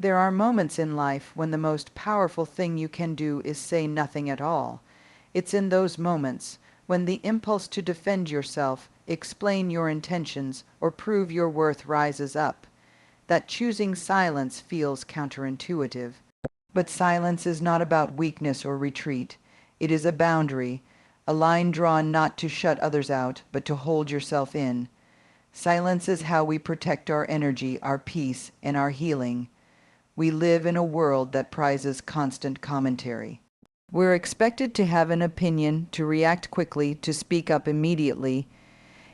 There are moments in life when the most powerful thing you can do is say nothing at all. It's in those moments when the impulse to defend yourself, explain your intentions, or prove your worth rises up, that choosing silence feels counterintuitive. But silence is not about weakness or retreat. It is a boundary, a line drawn not to shut others out, but to hold yourself in. Silence is how we protect our energy, our peace, and our healing. We live in a world that prizes constant commentary. We're expected to have an opinion, to react quickly, to speak up immediately.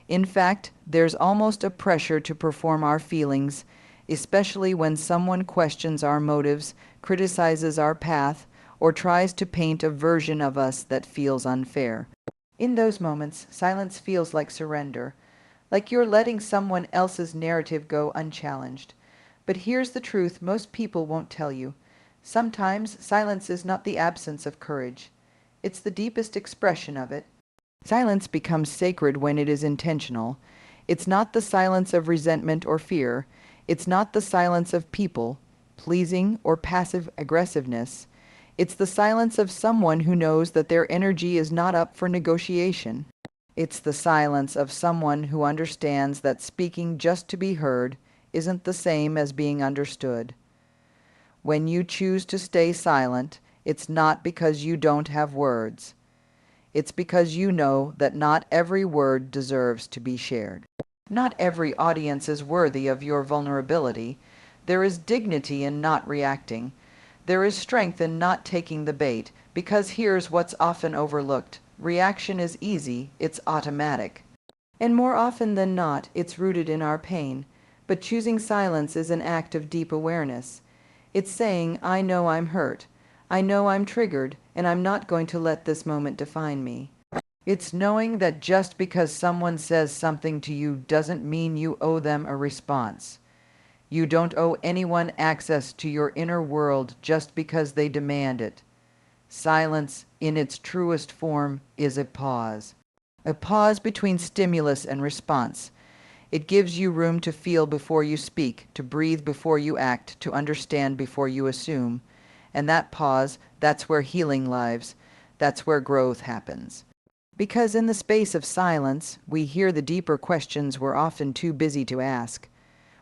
In fact, there's almost a pressure to perform our feelings, especially when someone questions our motives, criticizes our path, or tries to paint a version of us that feels unfair. In those moments, silence feels like surrender, like you're letting someone else's narrative go unchallenged. But here's the truth most people won't tell you. Sometimes silence is not the absence of courage. It's the deepest expression of it. Silence becomes sacred when it is intentional. It's not the silence of resentment or fear. It's not the silence of people, pleasing or passive aggressiveness. It's the silence of someone who knows that their energy is not up for negotiation. It's the silence of someone who understands that speaking just to be heard isn't the same as being understood. When you choose to stay silent, it's not because you don't have words. It's because you know that not every word deserves to be shared. Not every audience is worthy of your vulnerability. There is dignity in not reacting. There is strength in not taking the bait, because here's what's often overlooked. Reaction is easy, it's automatic. And more often than not, it's rooted in our pain. But choosing silence is an act of deep awareness. It's saying, I know I'm hurt. I know I'm triggered, and I'm not going to let this moment define me. It's knowing that just because someone says something to you doesn't mean you owe them a response. You don't owe anyone access to your inner world just because they demand it. Silence, in its truest form, is a pause between stimulus and response. It gives you room to feel before you speak, to breathe before you act, to understand before you assume. And that pause, that's where healing lives. That's where growth happens. Because in the space of silence, we hear the deeper questions we're often too busy to ask.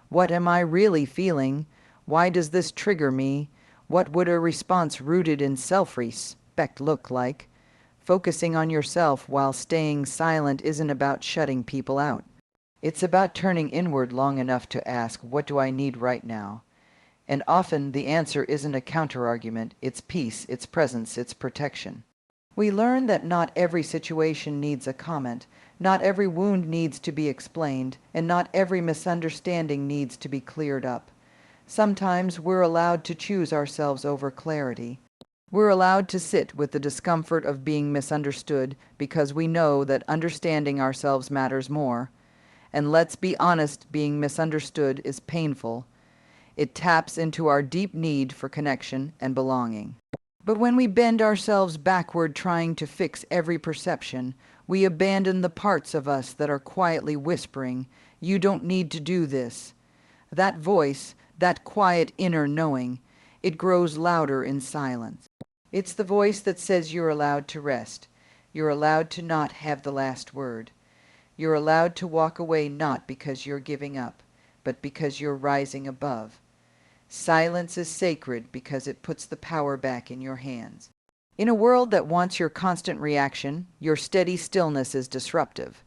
What am I really feeling? Why does this trigger me? What would a response rooted in self-respect look like? Focusing on yourself while staying silent isn't about shutting people out. It's about turning inward long enough to ask, what do I need right now? And often the answer isn't a counterargument, it's peace, it's presence, it's protection. We learn that not every situation needs a comment, not every wound needs to be explained, and not every misunderstanding needs to be cleared up. Sometimes we're allowed to choose ourselves over clarity. We're allowed to sit with the discomfort of being misunderstood because we know that understanding ourselves matters more. And let's be honest, being misunderstood is painful. It taps into our deep need for connection and belonging. But when we bend ourselves backward trying to fix every perception, we abandon the parts of us that are quietly whispering, "You don't need to do this." That voice, that quiet inner knowing, it grows louder in silence. It's the voice that says you're allowed to rest. You're allowed to not have the last word. You're allowed to walk away not because you're giving up, but because you're rising above. Silence is sacred because it puts the power back in your hands. In a world that wants your constant reaction, your steady stillness is disruptive.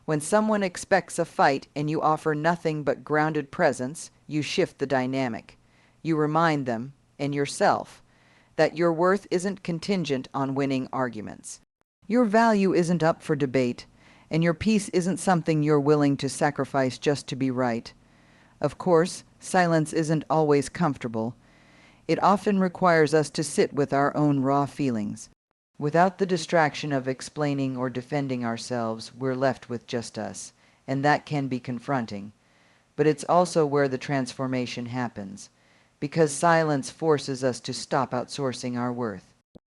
When someone expects a fight and you offer nothing but grounded presence, you shift the dynamic. You remind them, and yourself, that your worth isn't contingent on winning arguments. Your value isn't up for debate, and your peace isn't something you're willing to sacrifice just to be right. Of course, silence isn't always comfortable. It often requires us to sit with our own raw feelings. Without the distraction of explaining or defending ourselves, we're left with just us, and that can be confronting. But it's also where the transformation happens, because silence forces us to stop outsourcing our worth.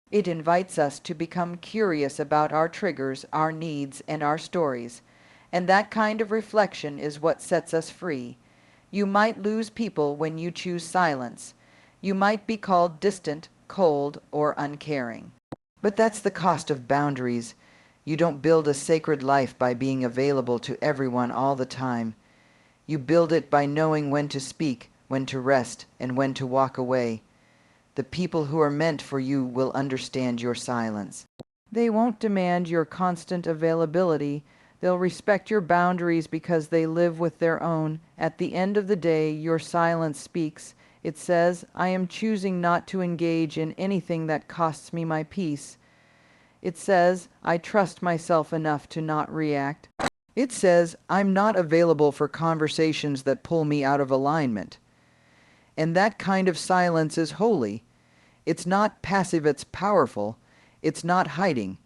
It invites us to become curious about our triggers, our needs, and our stories, and that kind of reflection is what sets us free. You might lose people when you choose silence, You might be called distant, cold, or uncaring. But that's the cost of boundaries. You don't build a sacred life by being available to everyone all the time. You build it by knowing when to speak, when to rest, and when to walk away. The people who are meant for you will understand your silence. They won't demand your constant availability. They'll respect your boundaries because they live with their own. At the end of the day, your silence speaks. It says, I am choosing not to engage in anything that costs me my peace. It says, I trust myself enough to not react. It says, I'm not available for conversations that pull me out of alignment. And that kind of silence is holy. It's not passive, it's powerful. It's not hiding.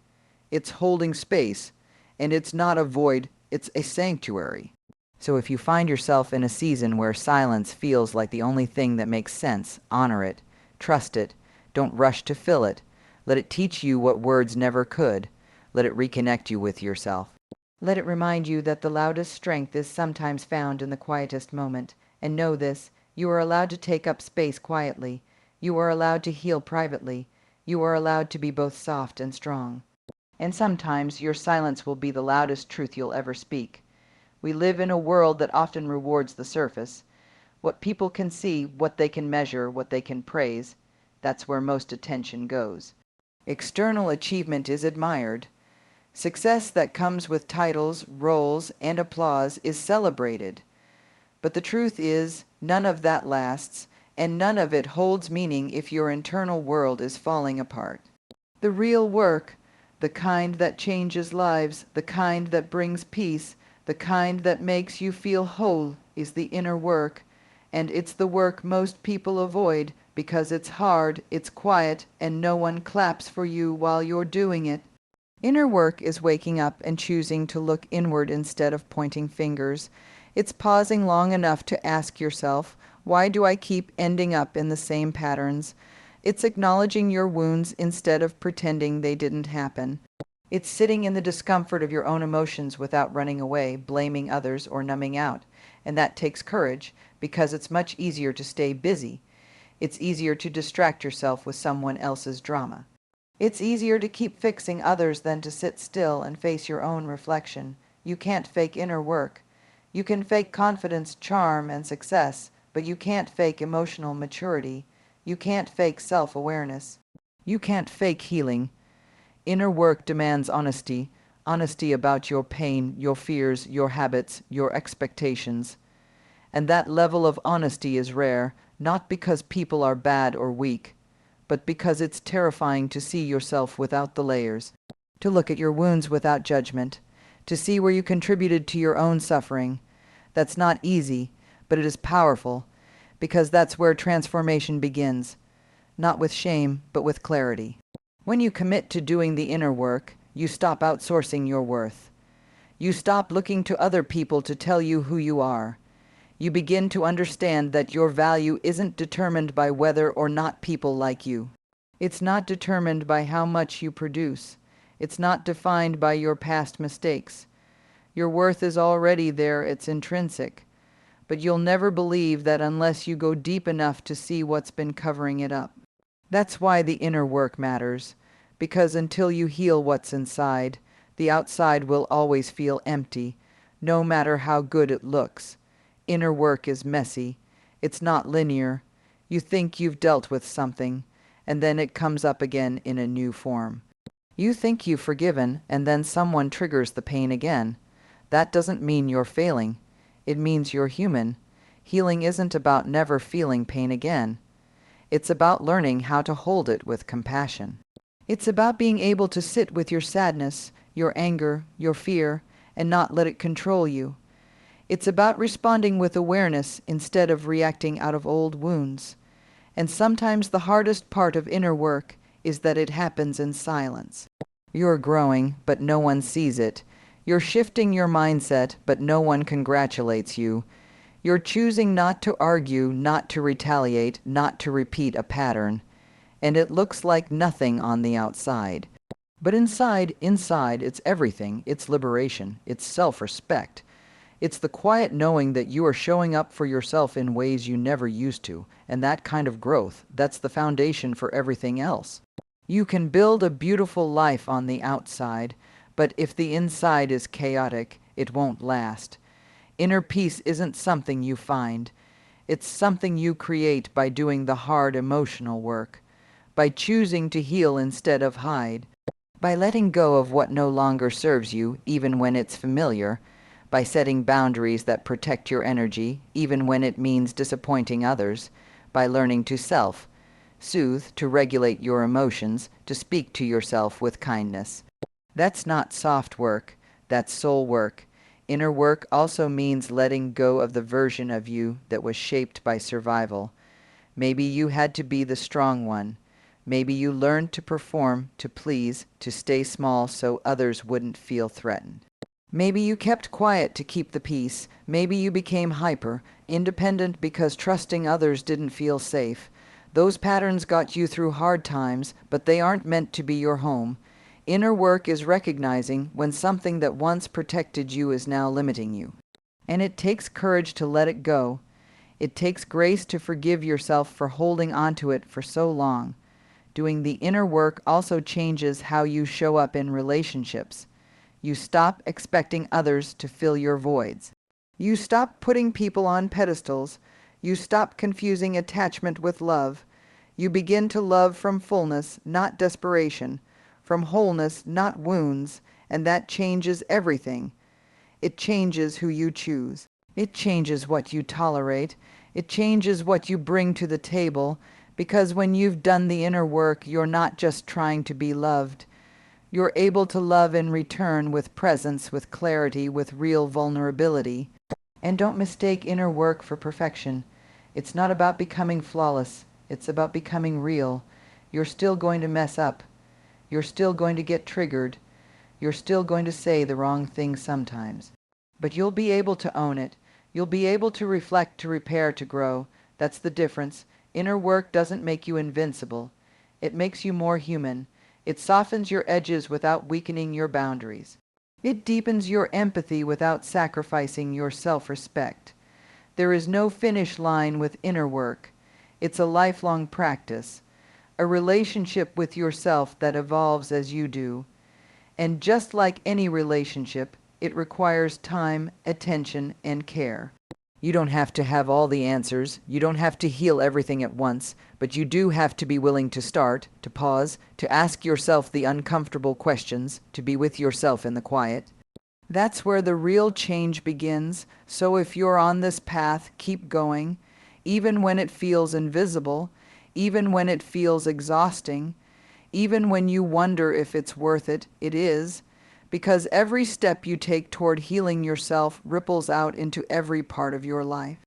It's holding space. And it's not a void, it's a sanctuary. So if you find yourself in a season where silence feels like the only thing that makes sense, honor it, trust it, don't rush to fill it. Let it teach you what words never could. Let it reconnect you with yourself. Let it remind you that the loudest strength is sometimes found in the quietest moment. And know this, you are allowed to take up space quietly. You are allowed to heal privately. You are allowed to be both soft and strong. And sometimes your silence will be the loudest truth you'll ever speak. We live in a world that often rewards the surface. What people can see, what they can measure, what they can praise, that's where most attention goes. External achievement is admired. Success that comes with titles, roles, and applause is celebrated. But the truth is, none of that lasts, and none of it holds meaning if your internal world is falling apart. The real work, the kind that changes lives, the kind that brings peace, the kind that makes you feel whole, is the inner work. And it's the work most people avoid because it's hard, it's quiet, and no one claps for you while you're doing it. Inner work is waking up and choosing to look inward instead of pointing fingers. It's pausing long enough to ask yourself, why do I keep ending up in the same patterns? It's acknowledging your wounds instead of pretending they didn't happen. It's sitting in the discomfort of your own emotions without running away, blaming others, or numbing out. And that takes courage, because it's much easier to stay busy. It's easier to distract yourself with someone else's drama. It's easier to keep fixing others than to sit still and face your own reflection. You can't fake inner work. You can fake confidence, charm, and success, but you can't fake emotional maturity. You can't fake self-awareness. You can't fake healing. Inner work demands honesty, honesty about your pain, your fears, your habits, your expectations. And that level of honesty is rare, not because people are bad or weak, but because it's terrifying to see yourself without the layers, to look at your wounds without judgment, to see where you contributed to your own suffering. That's not easy, but it is powerful, because that's where transformation begins, not with shame, but with clarity. When you commit to doing the inner work, you stop outsourcing your worth. You stop looking to other people to tell you who you are. You begin to understand that your value isn't determined by whether or not people like you. It's not determined by how much you produce. It's not defined by your past mistakes. Your worth is already there, it's intrinsic. But you'll never believe that unless you go deep enough to see what's been covering it up. That's why the inner work matters, because until you heal what's inside, the outside will always feel empty, no matter how good it looks. Inner work is messy. It's not linear. You think you've dealt with something, and then it comes up again in a new form. You think you've forgiven, and then someone triggers the pain again. That doesn't mean you're failing. It means you're human. Healing isn't about never feeling pain again. It's about learning how to hold it with compassion. It's about being able to sit with your sadness, your anger, your fear, and not let it control you. It's about responding with awareness instead of reacting out of old wounds. And sometimes the hardest part of inner work is that it happens in silence. You're growing, but no one sees it. You're shifting your mindset, but no one congratulates you. You're choosing not to argue, not to retaliate, not to repeat a pattern. And it looks like nothing on the outside. But inside, it's everything. It's liberation. It's self-respect. It's the quiet knowing that you are showing up for yourself in ways you never used to, and that kind of growth, that's the foundation for everything else. You can build a beautiful life on the outside, but if the inside is chaotic, it won't last. Inner peace isn't something you find. It's something you create by doing the hard emotional work, by choosing to heal instead of hide, by letting go of what no longer serves you, even when it's familiar, by setting boundaries that protect your energy, even when it means disappointing others, by learning to soothe, to regulate your emotions, to speak to yourself with kindness. That's not soft work, that's soul work. Inner work also means letting go of the version of you that was shaped by survival. Maybe you had to be the strong one. Maybe you learned to perform, to please, to stay small so others wouldn't feel threatened. Maybe you kept quiet to keep the peace. Maybe you became hyper, independent because trusting others didn't feel safe. Those patterns got you through hard times, but they aren't meant to be your home. Inner work is recognizing when something that once protected you is now limiting you. And it takes courage to let it go. It takes grace to forgive yourself for holding onto it for so long. Doing the inner work also changes how you show up in relationships. You stop expecting others to fill your voids. You stop putting people on pedestals. You stop confusing attachment with love. You begin to love from fullness, not desperation, from wholeness, not wounds, and that changes everything. It changes who you choose. It changes what you tolerate. It changes what you bring to the table, because when you've done the inner work, you're not just trying to be loved. You're able to love in return with presence, with clarity, with real vulnerability. And don't mistake inner work for perfection. It's not about becoming flawless. It's about becoming real. You're still going to mess up. You're still going to get triggered. You're still going to say the wrong thing sometimes. But you'll be able to own it. You'll be able to reflect, to repair, to grow. That's the difference. Inner work doesn't make you invincible. It makes you more human. It softens your edges without weakening your boundaries. It deepens your empathy without sacrificing your self-respect. There is no finish line with inner work. It's a lifelong practice, a relationship with yourself that evolves as you do. And just like any relationship, it requires time, attention, and care. You don't have to have all the answers. You don't have to heal everything at once, but you do have to be willing to start, to pause, to ask yourself the uncomfortable questions, to be with yourself in the quiet. That's where the real change begins. So if you're on this path, keep going, even when it feels invisible, even when it feels exhausting, even when you wonder if it's worth it. It is. Because every step you take toward healing yourself ripples out into every part of your life.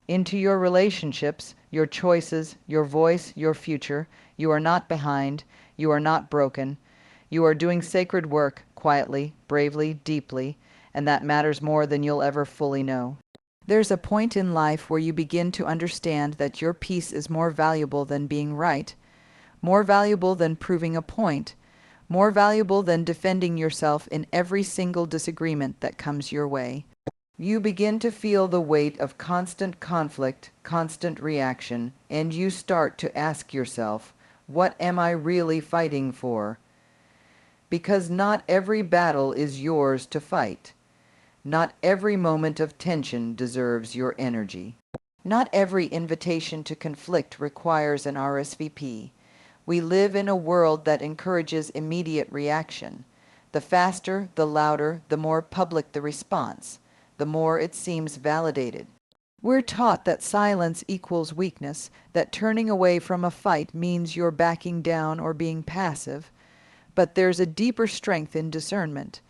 Into your relationships, your choices, your voice, your future. You are not behind. You are not broken. You are doing sacred work, quietly, bravely, deeply, and that matters more than you'll ever fully know. There's a point in life where you begin to understand that your peace is more valuable than being right, more valuable than proving a point, more valuable than defending yourself in every single disagreement that comes your way. You begin to feel the weight of constant conflict, constant reaction, and you start to ask yourself, what am I really fighting for? Because not every battle is yours to fight. Not every moment of tension deserves your energy. Not every invitation to conflict requires an RSVP. We live in a world that encourages immediate reaction. The faster, the louder, the more public the response, the more it seems validated. We're taught that silence equals weakness, that turning away from a fight means you're backing down or being passive. But there's a deeper strength in discernment.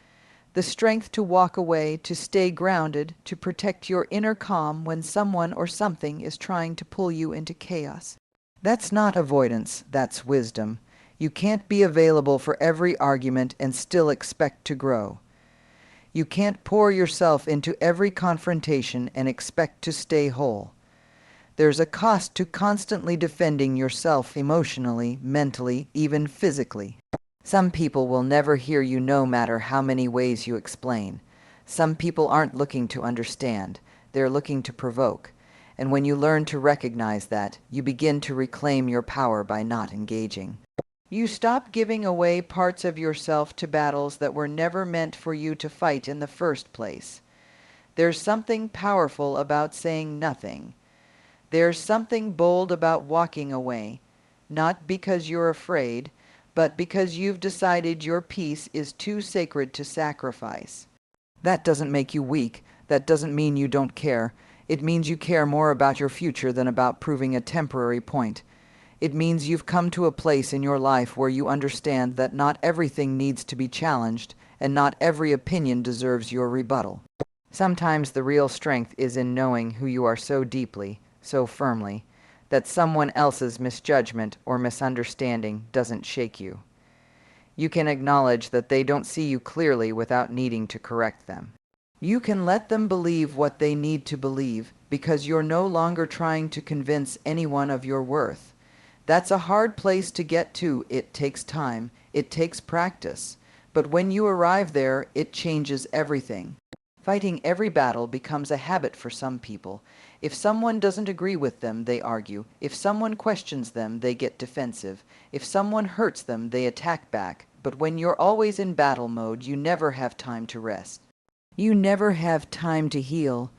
The strength to walk away, to stay grounded, to protect your inner calm when someone or something is trying to pull you into chaos. That's not avoidance, that's wisdom. You can't be available for every argument and still expect to grow. You can't pour yourself into every confrontation and expect to stay whole. There's a cost to constantly defending yourself emotionally, mentally, even physically. Some people will never hear you no matter how many ways you explain. Some people aren't looking to understand, they're looking to provoke. And when you learn to recognize that, you begin to reclaim your power by not engaging. You stop giving away parts of yourself to battles that were never meant for you to fight in the first place. There's something powerful about saying nothing. There's something bold about walking away, not because you're afraid, but because you've decided your peace is too sacred to sacrifice. That doesn't make you weak. That doesn't mean you don't care. It means you care more about your future than about proving a temporary point. It means you've come to a place in your life where you understand that not everything needs to be challenged, and not every opinion deserves your rebuttal. Sometimes the real strength is in knowing who you are so deeply, so firmly, that someone else's misjudgment or misunderstanding doesn't shake you. You can acknowledge that they don't see you clearly without needing to correct them. You can let them believe what they need to believe because you're no longer trying to convince anyone of your worth. That's a hard place to get to. It takes time. It takes practice. But when you arrive there, it changes everything. Fighting every battle becomes a habit for some people. If someone doesn't agree with them, they argue. If someone questions them, they get defensive. If someone hurts them, they attack back. But when you're always in battle mode, you never have time to rest. You never have time to heal.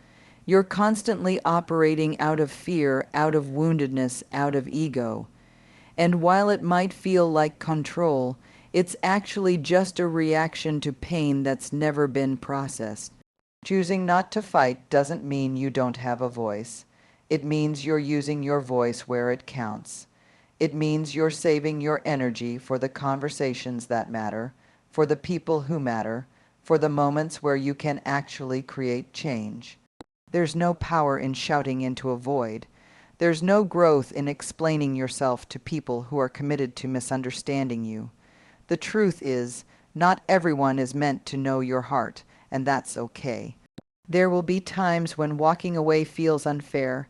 You're constantly operating out of fear, out of woundedness, out of ego. And while it might feel like control, it's actually just a reaction to pain that's never been processed. Choosing not to fight doesn't mean you don't have a voice. It means you're using your voice where it counts. It means you're saving your energy for the conversations that matter, for the people who matter, for the moments where you can actually create change. There's no power in shouting into a void. There's no growth in explaining yourself to people who are committed to misunderstanding you. The truth is, not everyone is meant to know your heart, and that's okay. There will be times when walking away feels unfair.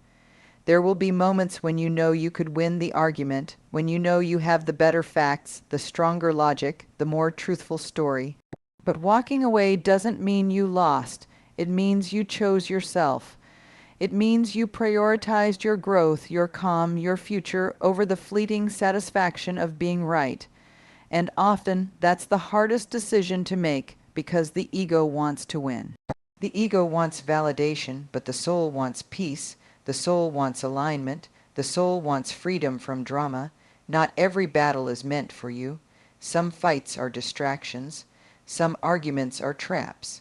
There will be moments when you know you could win the argument, when you know you have the better facts, the stronger logic, the more truthful story. But walking away doesn't mean you lost. It means you chose yourself. It means you prioritized your growth, your calm, your future over the fleeting satisfaction of being right. And often that's the hardest decision to make because the ego wants to win. The ego wants validation, but the soul wants peace. The soul wants alignment. The soul wants freedom from drama. Not every battle is meant for you. Some fights are distractions. Some arguments are traps.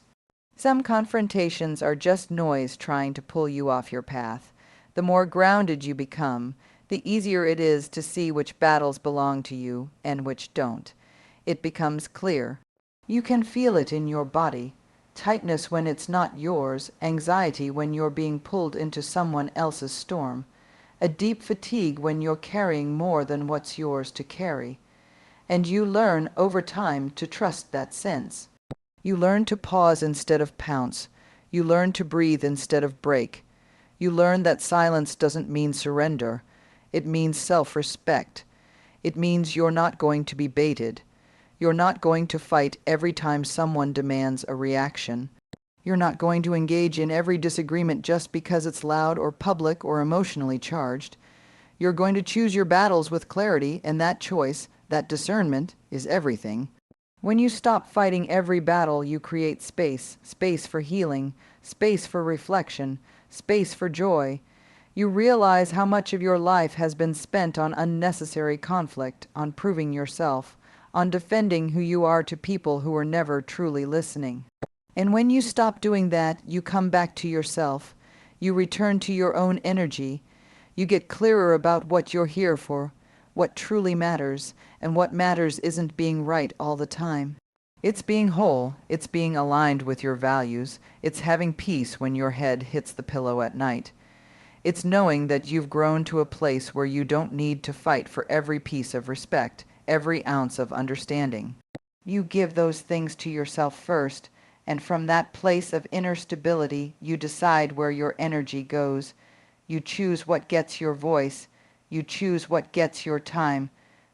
Some confrontations are just noise trying to pull you off your path. The more grounded you become, the easier it is to see which battles belong to you and which don't. It becomes clear. You can feel it in your body. Tightness when it's not yours, anxiety when you're being pulled into someone else's storm, a deep fatigue when you're carrying more than what's yours to carry. And you learn over time to trust that sense. You learn to pause instead of pounce. You learn to breathe instead of break. You learn that silence doesn't mean surrender. It means self-respect. It means you're not going to be baited. You're not going to fight every time someone demands a reaction. You're not going to engage in every disagreement just because it's loud or public or emotionally charged. You're going to choose your battles with clarity, and that choice, that discernment, is everything. When you stop fighting every battle, you create space, space for healing, space for reflection, space for joy. You realize how much of your life has been spent on unnecessary conflict, on proving yourself, on defending who you are to people who are never truly listening. And when you stop doing that, you come back to yourself. You return to your own energy. You get clearer about what you're here for, what truly matters, and what matters isn't being right all the time. It's being whole. It's being aligned with your values. It's having peace when your head hits the pillow at night. It's knowing that you've grown to a place where you don't need to fight for every piece of respect, every ounce of understanding. You give those things to yourself first, and from that place of inner stability, you decide where your energy goes. You choose what gets your voice. You choose what gets your time.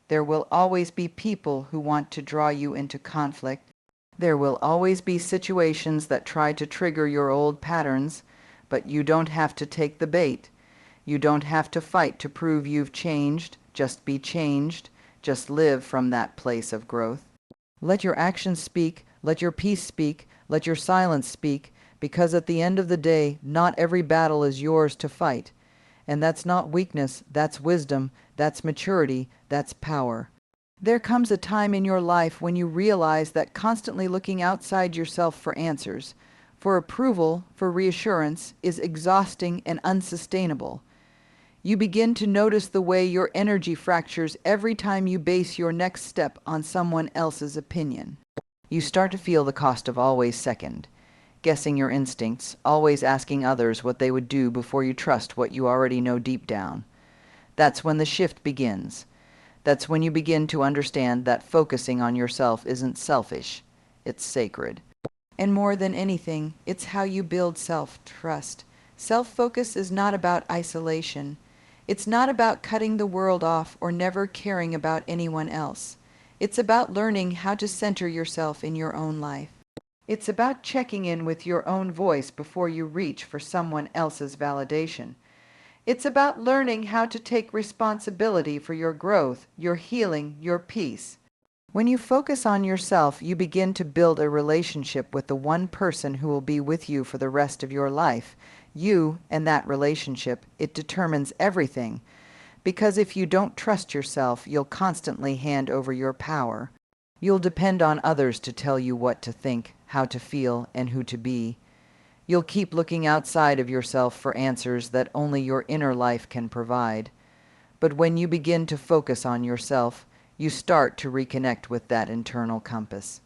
There will always be people who want to draw you into conflict. There will always be situations that try to trigger your old patterns, but you don't have to take the bait. You don't have to fight to prove you've changed. Just be changed. Just live from that place of growth. Let your actions speak. Let your peace speak. Let your silence speak. Because at the end of the day, not every battle is yours to fight. And that's not weakness. That's wisdom. That's maturity. That's power. There comes a time in your life when you realize that constantly looking outside yourself for answers, for approval, for reassurance, is exhausting and unsustainable. You begin to notice the way your energy fractures every time you base your next step on someone else's opinion. You start to feel the cost of always second, guessing your instincts, always asking others what they would do before you trust what you already know deep down. That's when the shift begins. That's when you begin to understand that focusing on yourself isn't selfish, it's sacred. And more than anything, it's how you build self-trust. Self-focus is not about isolation. It's not about cutting the world off or never caring about anyone else. It's about learning how to center yourself in your own life. It's about checking in with your own voice before you reach for someone else's validation. It's about learning how to take responsibility for your growth, your healing, your peace. When you focus on yourself, you begin to build a relationship with the one person who will be with you for the rest of your life. You and that relationship, it determines everything. Because if you don't trust yourself, you'll constantly hand over your power. You'll depend on others to tell you what to think, how to feel, and who to be. You'll keep looking outside of yourself for answers that only your inner life can provide. But when you begin to focus on yourself, you start to reconnect with that internal compass.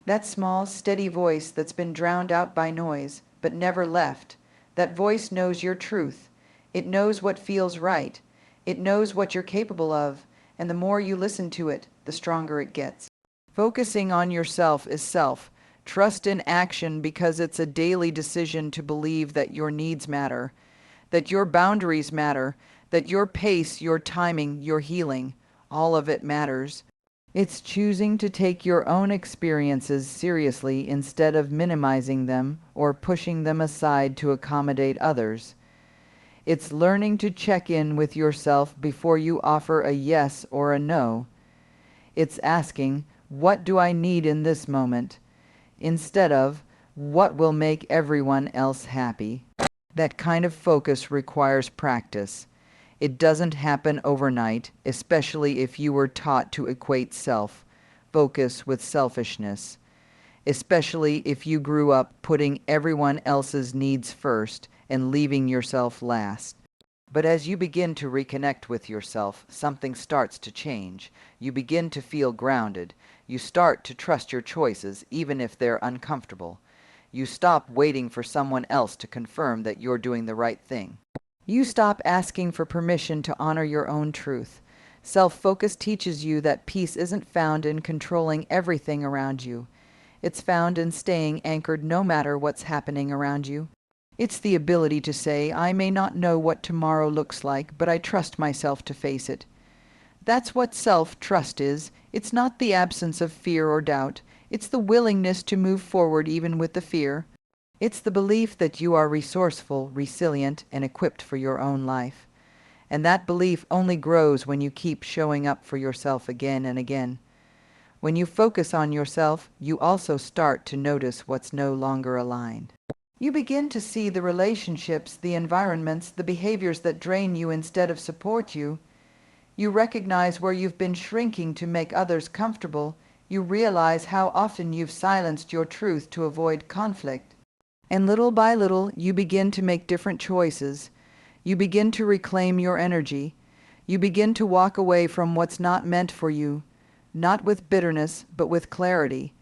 That small, steady voice that's been drowned out by noise, but never left. That voice knows your truth. It knows what feels right. It knows what you're capable of, and the more you listen to it, the stronger it gets. Focusing on yourself is self. Trust in action because it's a daily decision to believe that your needs matter, that your boundaries matter, that your pace, your timing, your healing, all of it matters. It's choosing to take your own experiences seriously instead of minimizing them or pushing them aside to accommodate others. It's learning to check in with yourself before you offer a yes or a no. It's asking, what do I need in this moment? Instead of, what will make everyone else happy? That kind of focus requires practice. It doesn't happen overnight, especially if you were taught to equate self-focus with selfishness, especially if you grew up putting everyone else's needs first and leaving yourself last. But as you begin to reconnect with yourself, something starts to change. You begin to feel grounded. You start to trust your choices, even if they're uncomfortable. You stop waiting for someone else to confirm that you're doing the right thing. You stop asking for permission to honor your own truth. Self-focus teaches you that peace isn't found in controlling everything around you. It's found in staying anchored no matter what's happening around you. It's the ability to say, I may not know what tomorrow looks like, but I trust myself to face it. That's what self-trust is. It's not the absence of fear or doubt. It's the willingness to move forward even with the fear. It's the belief that you are resourceful, resilient, and equipped for your own life. And that belief only grows when you keep showing up for yourself again and again. When you focus on yourself, you also start to notice what's no longer aligned. You begin to see the relationships, the environments, the behaviors that drain you instead of support you. You recognize where you've been shrinking to make others comfortable. You realize how often you've silenced your truth to avoid conflict. And little by little, you begin to make different choices. You begin to reclaim your energy. You begin to walk away from what's not meant for you, not with bitterness, but with clarity.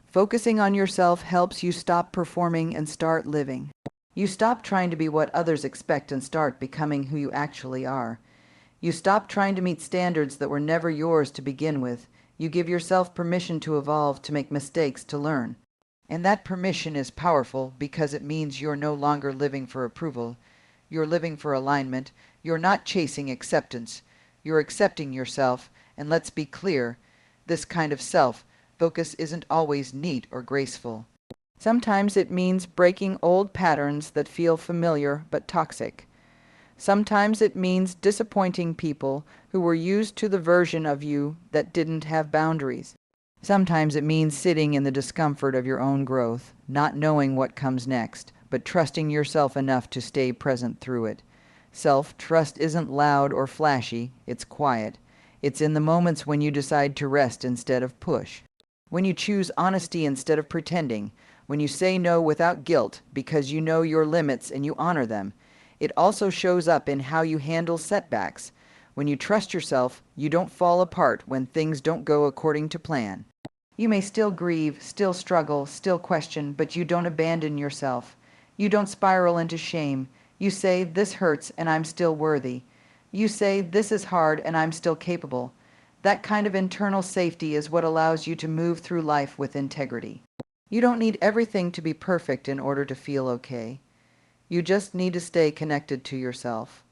Focusing on yourself helps you stop performing and start living. You stop trying to be what others expect and start becoming who you actually are. You stop trying to meet standards that were never yours to begin with. You give yourself permission to evolve, to make mistakes, to learn. And that permission is powerful because it means you're no longer living for approval. You're living for alignment. You're not chasing acceptance. You're accepting yourself. And let's be clear, this kind of self Focus isn't always neat or graceful. Sometimes it means breaking old patterns that feel familiar but toxic. Sometimes it means disappointing people who were used to the version of you that didn't have boundaries. Sometimes it means sitting in the discomfort of your own growth, not knowing what comes next, but trusting yourself enough to stay present through it. Self-trust isn't loud or flashy, it's quiet. It's in the moments when you decide to rest instead of push. When you choose honesty instead of pretending. When you say no without guilt because you know your limits and you honor them. It also shows up in how you handle setbacks. When you trust yourself, you don't fall apart when things don't go according to plan. You may still grieve, still struggle, still question, but you don't abandon yourself. You don't spiral into shame. You say, "This hurts and I'm still worthy." You say, "This is hard and I'm still capable." That kind of internal safety is what allows you to move through life with integrity. You don't need everything to be perfect in order to feel okay. You just need to stay connected to yourself.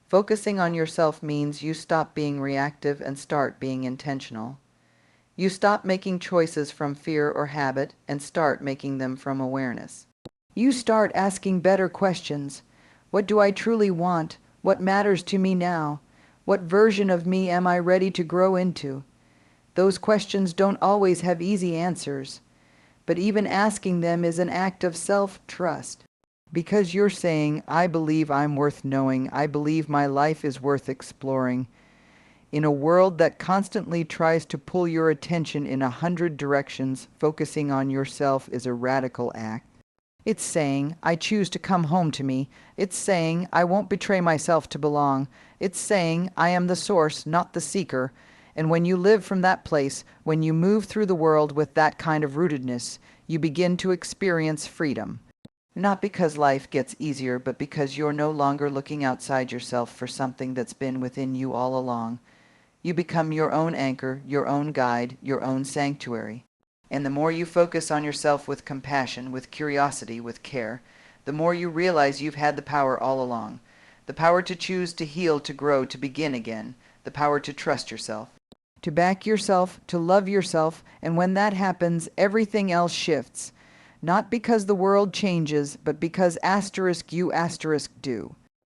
Focusing on yourself means you stop being reactive and start being intentional. You stop making choices from fear or habit and start making them from awareness. You start asking better questions. What do I truly want? What matters to me now? What version of me am I ready to grow into? Those questions don't always have easy answers, but even asking them is an act of self-trust. Because you're saying, "I believe I'm worth knowing. I believe my life is worth exploring." In a world that constantly tries to pull your attention in 100 directions, focusing on yourself is a radical act. It's saying, "I choose to come home to me." It's saying, "I won't betray myself to belong." It's saying, "I am the source, not the seeker." And when you live from that place, when you move through the world with that kind of rootedness, you begin to experience freedom. Not because life gets easier, but because you're no longer looking outside yourself for something that's been within you all along. You become your own anchor, your own guide, your own sanctuary. And the more you focus on yourself with compassion, with curiosity, with care, the more you realize you've had the power all along. The power to choose, to heal, to grow, to begin again. The power to trust yourself. To back yourself, to love yourself, and when that happens, everything else shifts. Not because the world changes, but because **you** do.